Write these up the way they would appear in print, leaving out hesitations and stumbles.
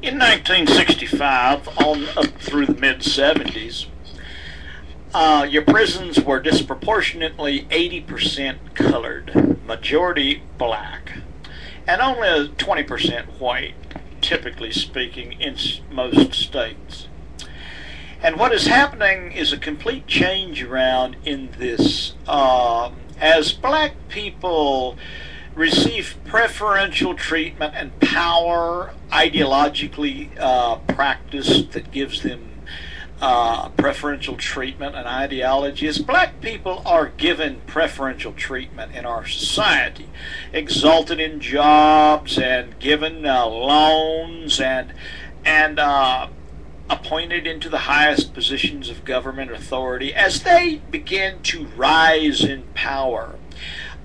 In 1965, on up through the mid-70s, your prisons were disproportionately 80% colored, majority black, and only 20% white, typically speaking, in most states. And what is happening is a complete change around in this. As black people receive preferential treatment and power ideologically practiced that gives them preferential treatment and ideology, as black people are given preferential treatment in our society, exalted in jobs and given loans and appointed into the highest positions of government authority, as they begin to rise in power.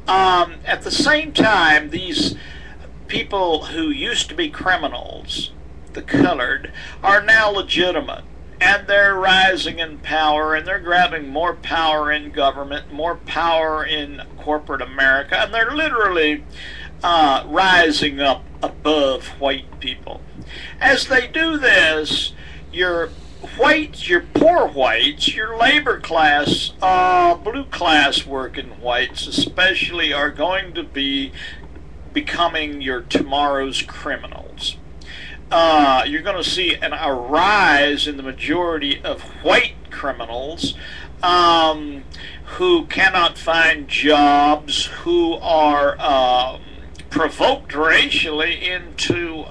At the same time, these people who used to be criminals, the colored, are now legitimate, and they're rising in power, and they're grabbing more power in government, more power in corporate America, and they're literally rising up above white people. As they do this, your whites, your poor whites, your labor class, blue class working whites especially, are going to be becoming your tomorrow's criminals. You're going to see a rise in the majority of white criminals who cannot find jobs, who are provoked racially into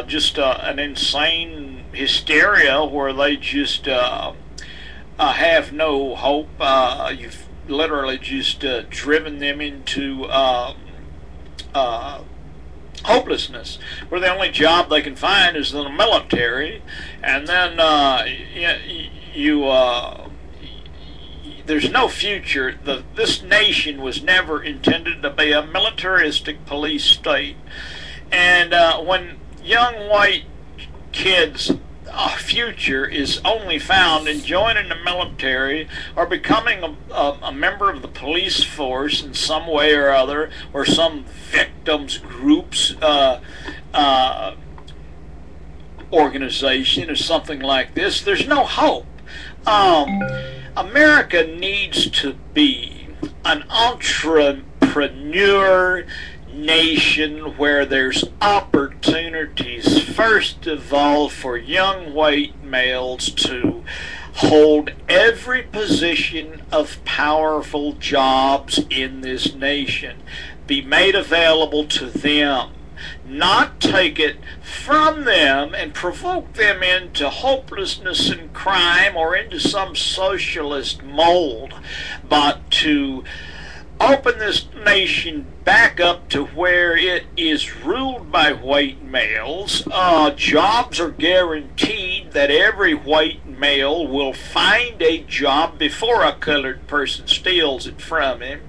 just an insane hysteria where they just have no hope. You've literally just driven them into hopelessness, where the only job they can find is in the military, and then there's no future. This nation was never intended to be a militaristic police state, and when young white kids' future is only found in joining the military or becoming a member of the police force in some way or other, or some victims groups organization or something like this, there's no hope. America needs to be an entrepreneur nation where there's opportunities, first of all, for young white males to hold every position of powerful jobs in this nation, be made available to them, not take it from them and provoke them into hopelessness and crime or into some socialist mold, but to open this nation back up to where it is ruled by white males. Jobs are guaranteed, that every white male will find a job before a colored person steals it from him.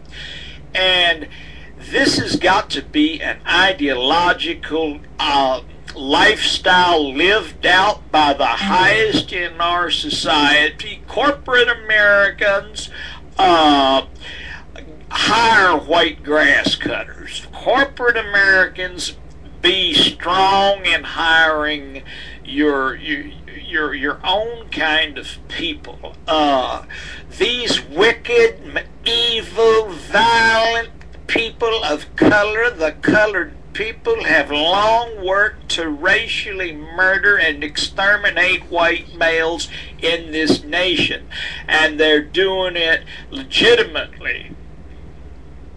And this has got to be an ideological lifestyle lived out by the highest in our society. Corporate Americans hire white grass cutters. Corporate Americans, be strong in hiring your own kind of people. These wicked, evil, violent people of color, the colored people, have long worked to racially murder and exterminate white males in this nation, and they're doing it legitimately.